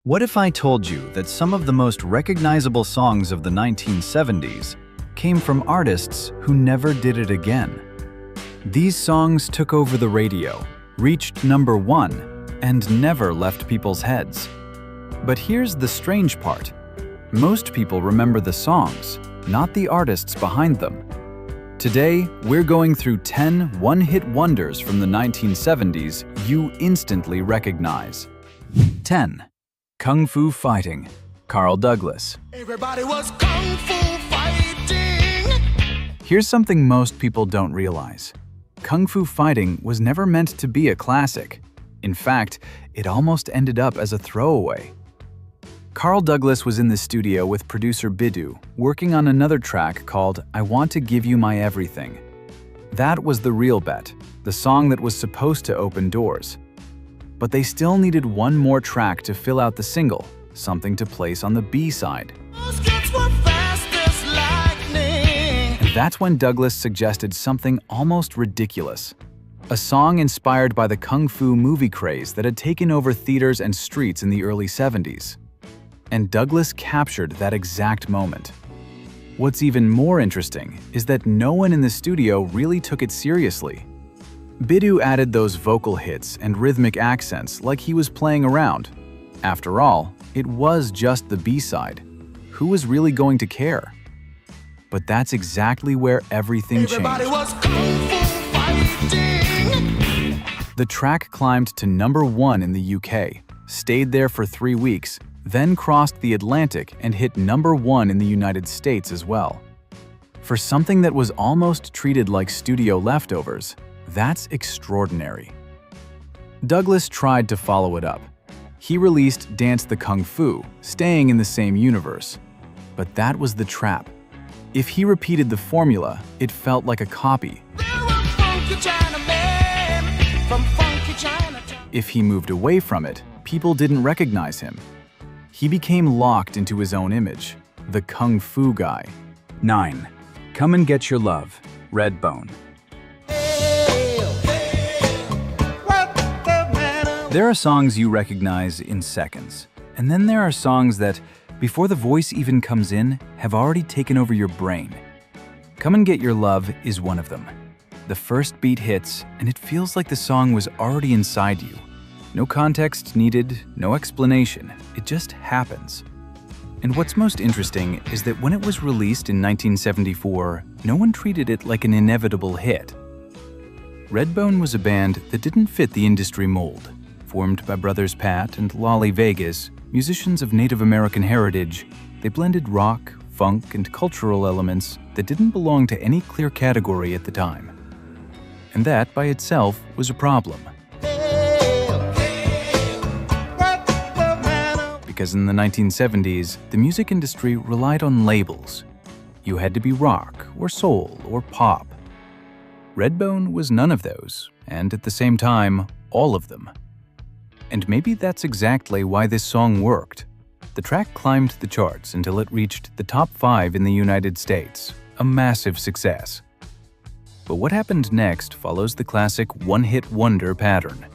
What if I told you that some of the most recognizable songs of the 1970s came from artists who never did it again? These songs took over the radio, reached #1, and never left people's heads. But here's the strange part. Most people remember the songs, not the artists behind them. Today, we're going through 10 one-hit wonders from the 1970s you instantly recognize. 10. Kung Fu Fighting, Carl Douglas. Everybody was kung fu fighting. Here's something most people don't realize. Kung Fu Fighting was never meant to be a classic. In fact, it almost ended up as a throwaway. Carl Douglas was in the studio with producer Biddu, working on another track called I Want to Give You My Everything. That was the real bet, the song that was supposed to open doors. But they still needed one more track to fill out the single, something to place on the B-side. Those kids were fast as lightning. And that's when Douglas suggested something almost ridiculous. A song inspired by the Kung Fu movie craze that had taken over theaters and streets in the early 70s. And Douglas captured that exact moment. What's even more interesting is that no one in the studio really took it seriously. Biddu added those vocal hits and rhythmic accents like he was playing around. After all, it was just the B-side. Who was really going to care? But that's exactly where everything Everybody changed. was kung fu fighting. The track climbed to #1 in the UK, stayed there for 3 weeks, then crossed the Atlantic and hit #1 in the United States as well. For something that was almost treated like studio leftovers, that's extraordinary. Douglas tried to follow it up. He released Dance the Kung Fu, staying in the same universe. But that was the trap. If he repeated the formula, it felt like a copy. There were funky Chinamen from funky Chinatown. If he moved away from it, people didn't recognize him. He became locked into his own image, the Kung Fu guy. 9. Come and Get Your Love, Redbone. There are songs you recognize in seconds, and then there are songs that, before the voice even comes in, have already taken over your brain. Come and Get Your Love is one of them. The first beat hits, and it feels like the song was already inside you. No context needed, no explanation, it just happens. And what's most interesting is that when it was released in 1974, no one treated it like an inevitable hit. Redbone was a band that didn't fit the industry mold. Formed by brothers Pat and Lolly Vegas, musicians of Native American heritage, they blended rock, funk, and cultural elements that didn't belong to any clear category at the time. And that, by itself, was a problem. Because in the 1970s, the music industry relied on labels. You had to be rock, or soul, or pop. Redbone was none of those, and at the same time, all of them. And maybe that's exactly why this song worked. The track climbed the charts until it reached the top 5 in the United States, a massive success. But what happened next follows the classic one-hit wonder pattern.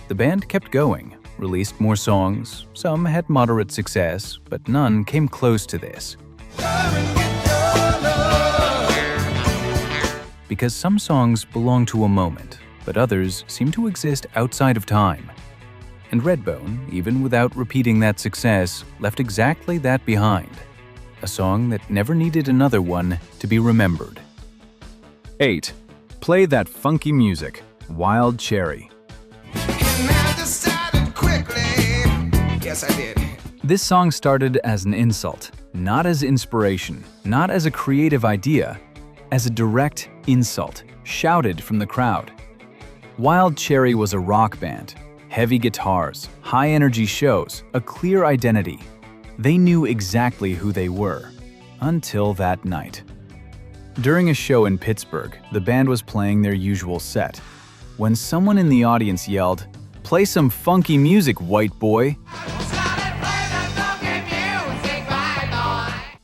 The band kept going, released more songs, some had moderate success, but none came close to this. Because some songs belong to a moment, but others seem to exist outside of time. And Redbone, even without repeating that success, left exactly that behind. A song that never needed another one to be remembered. 8. Play That Funky Music, Wild Cherry. And I decided quickly. Yes, I did. This song started as an insult, not as inspiration, not as a creative idea, as a direct insult, shouted from the crowd. Wild Cherry was a rock band. Heavy guitars, high-energy shows, a clear identity. They knew exactly who they were, until that night. During a show in Pittsburgh, the band was playing their usual set, when someone in the audience yelled, "Play some funky music, white boy!"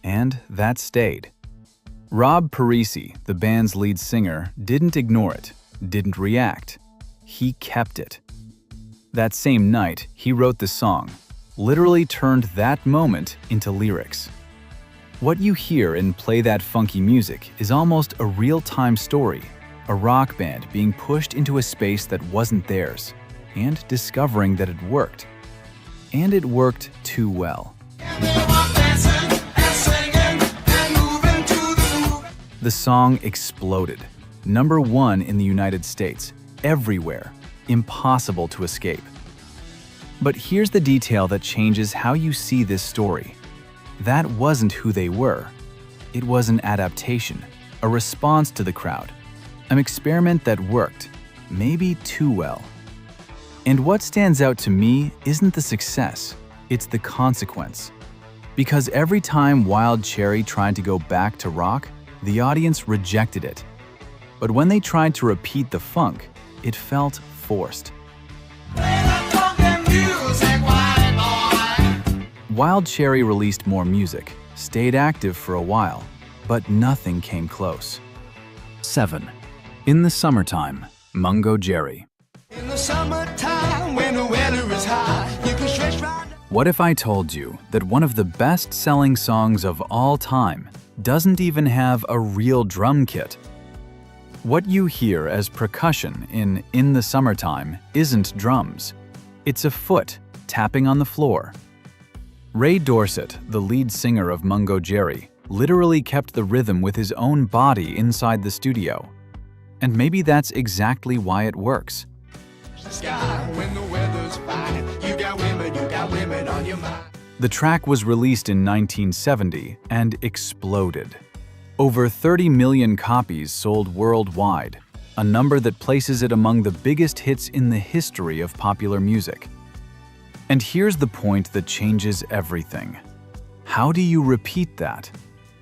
And that stayed. Rob Parisi, the band's lead singer, didn't ignore it, didn't react. He kept it. That same night, he wrote the song, literally turned that moment into lyrics. What you hear in Play That Funky Music is almost a real-time story, a rock band being pushed into a space that wasn't theirs, and discovering that it worked. And it worked too well. The song exploded. #1 in the United States, everywhere, impossible to escape. But here's the detail that changes how you see this story. That wasn't who they were. It was an adaptation, a response to the crowd, an experiment that worked, maybe too well. And what stands out to me isn't the success, it's the consequence. Because every time Wild Cherry tried to go back to rock, the audience rejected it. But when they tried to repeat the funk, it felt forced. Wild Cherry released more music, stayed active for a while, but nothing came close. 7. In the Summertime, Mungo Jerry. In the summertime, when the weather is high, you can stretch right. What if I told you that one of the best-selling songs of all time doesn't even have a real drum kit? What you hear as percussion in the Summertime isn't drums. It's a foot tapping on the floor. Ray Dorset, the lead singer of Mungo Jerry, literally kept the rhythm with his own body inside the studio. And maybe that's exactly why it works. The track was released in 1970 and exploded. Over 30 million copies sold worldwide, a number that places it among the biggest hits in the history of popular music. And here's the point that changes everything. How do you repeat that?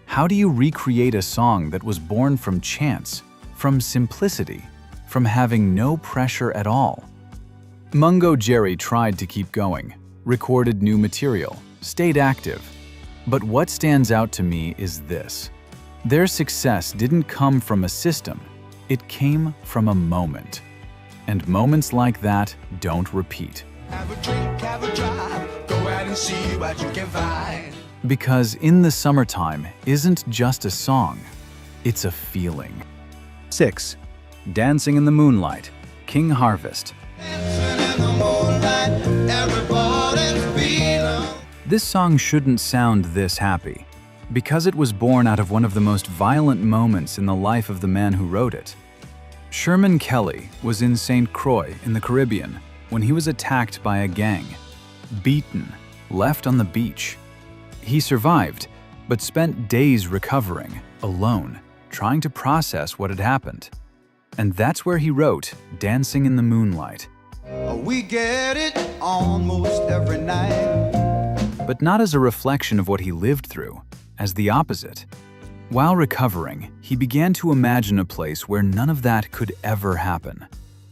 How do you recreate a song that was born from chance, from simplicity, from having no pressure at all? Mungo Jerry tried to keep going, recorded new material, stayed active. But what stands out to me is this. Their success didn't come from a system, it came from a moment. And moments like that don't repeat. Have a drink, have a drive, go out and see what you can find. Because In the Summertime isn't just a song, it's a feeling. 6. Dancing in the Moonlight, King Harvest. Dancing in the moonlight, everybody's feeling. This song shouldn't sound this happy, because it was born out of one of the most violent moments in the life of the man who wrote it. Sherman Kelly was in St. Croix in the Caribbean when he was attacked by a gang, beaten, left on the beach. He survived, but spent days recovering, alone, trying to process what had happened. And that's where he wrote Dancing in the Moonlight. We get it almost every night. But not as a reflection of what he lived through, as the opposite. While recovering, he began to imagine a place where none of that could ever happen.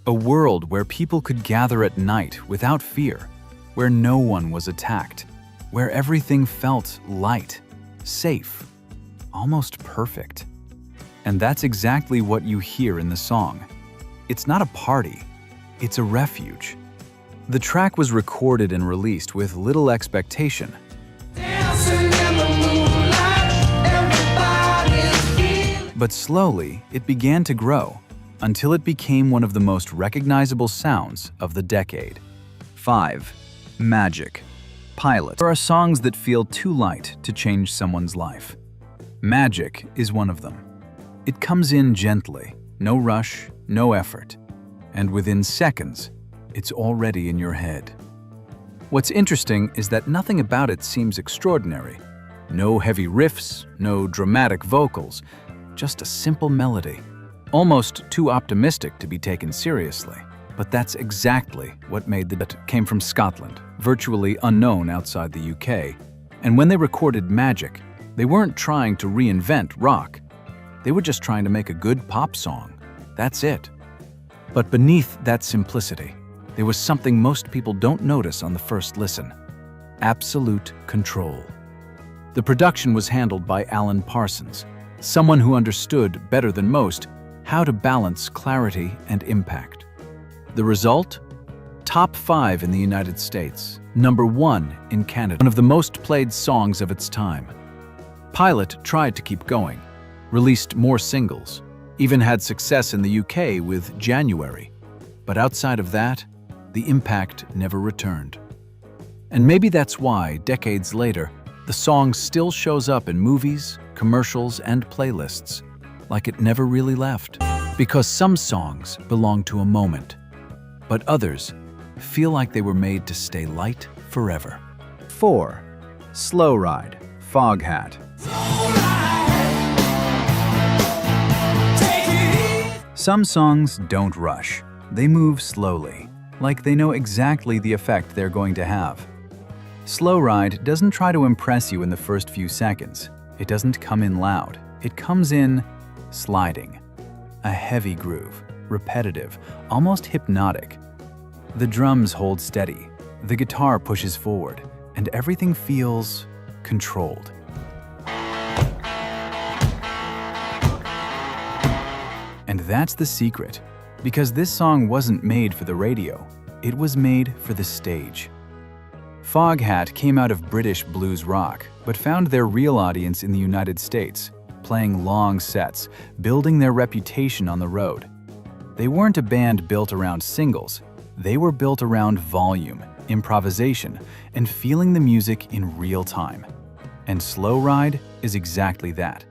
A world where people could gather at night without fear, where no one was attacked, where everything felt light, safe, almost perfect. And that's exactly what you hear in the song. It's not a party, it's a refuge. The track was recorded and released with little expectation. Dancing in the moonlight, everybody's feeling. But slowly, it began to grow, until it became one of the most recognizable sounds of the decade. 5. Magic. Pilot. There are songs that feel too light to change someone's life. Magic is one of them. It comes in gently, no rush, no effort, and within seconds, it's already in your head. What's interesting is that nothing about it seems extraordinary. No heavy riffs, no dramatic vocals, just a simple melody. Almost too optimistic to be taken seriously. But that's exactly what made it came from Scotland, virtually unknown outside the UK. And when they recorded Magic, they weren't trying to reinvent rock. They were just trying to make a good pop song. That's it. But beneath that simplicity, there was something most people don't notice on the first listen. Absolute control. The production was handled by Alan Parsons, someone who understood better than most how to balance clarity and impact. The result? Top 5 in the United States, Number 1 in Canada, one of the most played songs of its time. Pilot tried to keep going, released more singles, even had success in the UK with January. But outside of that, the impact never returned. And maybe that's why, decades later, the song still shows up in movies, commercials, and playlists, like it never really left. Because some songs belong to a moment, but others feel like they were made to stay light forever. 4. Slow Ride, Foghat. Some songs don't rush. They move slowly, like they know exactly the effect they're going to have. Slow Ride doesn't try to impress you in the first few seconds. It doesn't come in loud. It comes in sliding. A heavy groove, repetitive, almost hypnotic. The drums hold steady, the guitar pushes forward, and everything feels controlled. And that's the secret, because this song wasn't made for the radio, it was made for the stage. Foghat came out of British blues rock, but found their real audience in the United States, playing long sets, building their reputation on the road. They weren't a band built around singles, they were built around volume, improvisation, and feeling the music in real time. And Slow Ride is exactly that.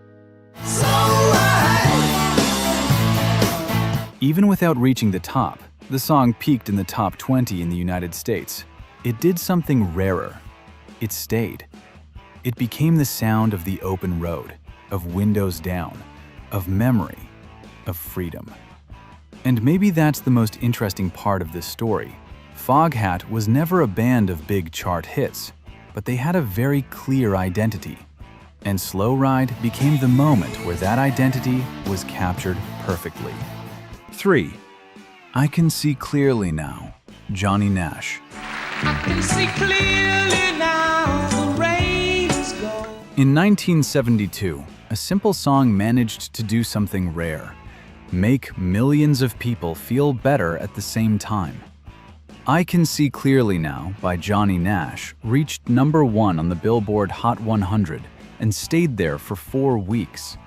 Even without reaching the top, the song peaked in the top 20 in the United States. It did something rarer. It stayed. It became the sound of the open road, of windows down, of memory, of freedom. And maybe that's the most interesting part of this story. Foghat was never a band of big chart hits, but they had a very clear identity. And Slow Ride became the moment where that identity was captured perfectly. 3. I Can See Clearly Now, Johnny Nash. I can see clearly now, the rain is gone. In 1972, a simple song managed to do something rare. Make millions of people feel better at the same time. I Can See Clearly Now by Johnny Nash reached number 1 on the Billboard Hot 100 and stayed there for 4 weeks.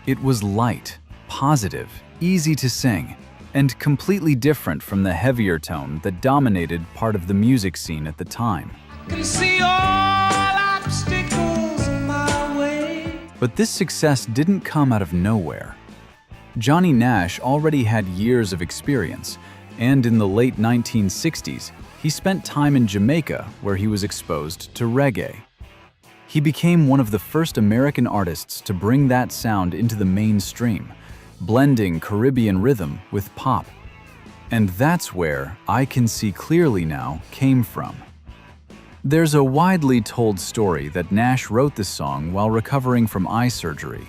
It was light, positive, easy to sing, and completely different from the heavier tone that dominated part of the music scene at the time. I can see all obstacles in my way. But this success didn't come out of nowhere. Johnny Nash already had years of experience, and in the late 1960s, he spent time in Jamaica where he was exposed to reggae. He became one of the first American artists to bring that sound into the mainstream, blending Caribbean rhythm with pop. And that's where I Can See Clearly Now came from. There's a widely told story that Nash wrote this song while recovering from eye surgery.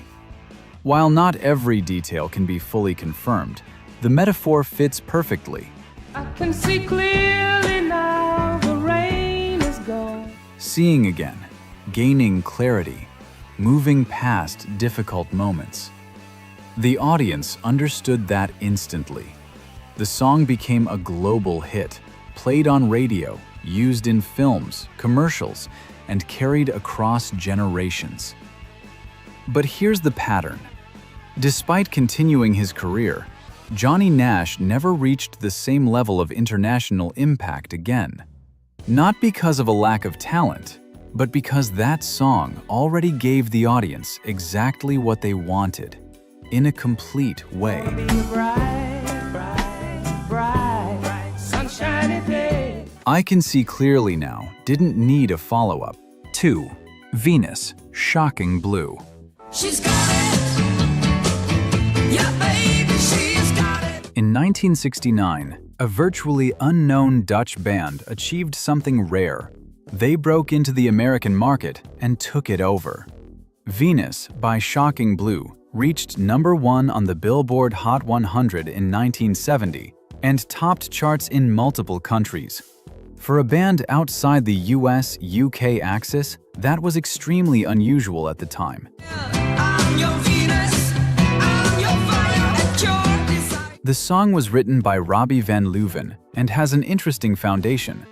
While not every detail can be fully confirmed, the metaphor fits perfectly. I can see clearly now, the rain is gone. Seeing again, gaining clarity, moving past difficult moments. The audience understood that instantly. The song became a global hit, played on radio, used in films, commercials, and carried across generations. But here's the pattern. Despite continuing his career, Johnny Nash never reached the same level of international impact again. Not because of a lack of talent, but because that song already gave the audience exactly what they wanted, in a complete way. I Can See Clearly Now didn't need a follow-up. 2. Venus, Shocking Blue. She's got it. Yeah, baby, she's got it. In 1969, a virtually unknown Dutch band achieved something rare. They broke into the American market and took it over. Venus by Shocking Blue reached number 1 on the Billboard Hot 100 in 1970 and topped charts in multiple countries. For a band outside the US-UK axis, that was extremely unusual at the time. I'm your Venus, I'm your fire at your desire. The song was written by Robbie Van Leuven and has an interesting foundation.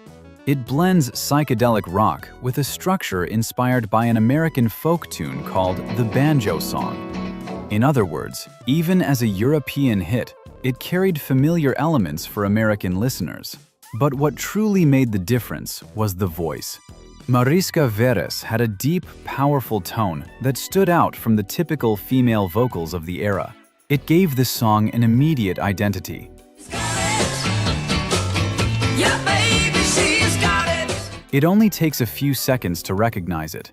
It blends psychedelic rock with a structure inspired by an American folk tune called the banjo song. In other words, even as a European hit, it carried familiar elements for American listeners. But what truly made the difference was the voice. Mariska Veres had a deep, powerful tone that stood out from the typical female vocals of the era. It gave the song an immediate identity. Yeah, baby, she's got it. It only takes a few seconds to recognize it.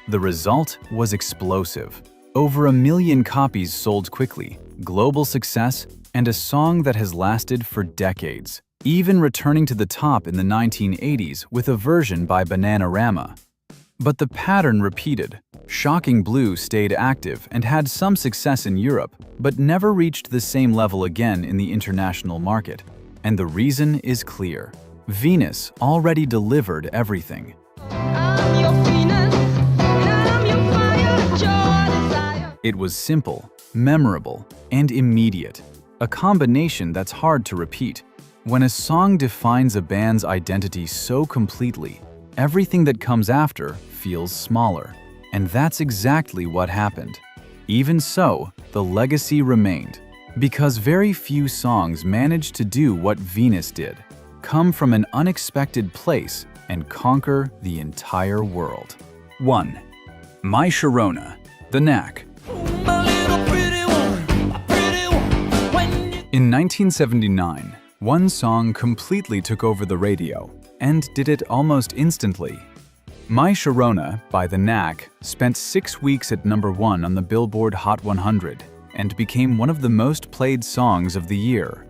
The result was explosive. Over 1 million copies sold quickly, global success, and a song that has lasted for decades, even returning to the top in the 1980s with a version by Bananarama. But the pattern repeated. Shocking Blue stayed active and had some success in Europe, but never reached the same level again in the international market. And the reason is clear. Venus already delivered everything. I'm your Venus, and I'm your fire, your desire. It was simple, memorable, and immediate. A combination that's hard to repeat. When a song defines a band's identity so completely, everything that comes after feels smaller. And that's exactly what happened. Even so, the legacy remained. Because very few songs managed to do what Venus did, come from an unexpected place and conquer the entire world. 1. My Sharona, The Knack. My little pretty one, my pretty one. When you In 1979, one song completely took over the radio, and did it almost instantly. My Sharona by The Knack spent 6 weeks at #1 on the Billboard Hot 100 and became one of the most played songs of the year.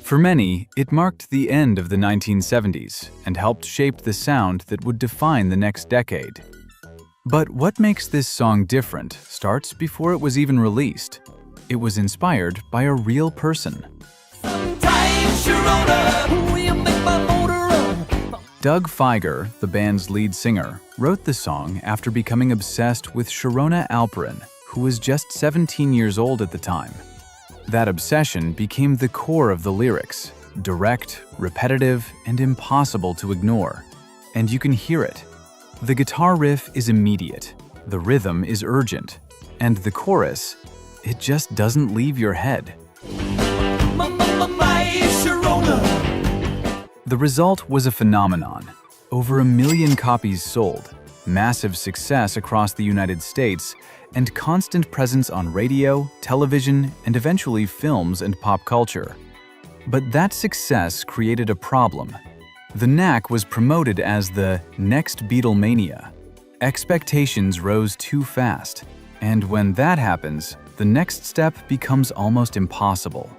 For many, it marked the end of the 1970s and helped shape the sound that would define the next decade. But what makes this song different starts before it was even released. It was inspired by a real person. sometimes Sharona, will you make my motor run? Doug Fieger, the band's lead singer, wrote the song after becoming obsessed with Sharona Alperin, who was just 17 years old at the time. That obsession became the core of the lyrics, direct, repetitive, and impossible to ignore. And you can hear it. The guitar riff is immediate, the rhythm is urgent, and the chorus, it just doesn't leave your head. My Sharona. The result was a phenomenon. Over 1 million copies sold, massive success across the United States, and constant presence on radio, television, and eventually films and pop culture. But that success created a problem. The Knack was promoted as the next Beatlemania. Expectations rose too fast, and when that happens, the next step becomes almost impossible.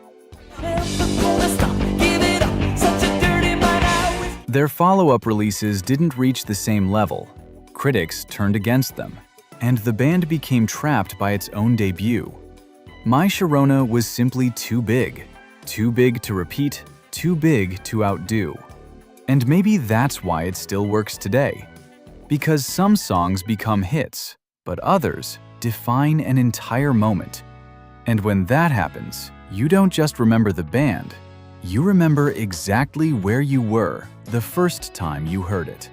Never gonna stop, give it up, such a dirty mind I wish. Their follow-up releases didn't reach the same level. Critics turned against them, and the band became trapped by its own debut. My Sharona was simply too big to repeat, too big to outdo. And maybe that's why it still works today. Because some songs become hits, but others define an entire moment. And when that happens, you don't just remember the band, you remember exactly where you were the first time you heard it.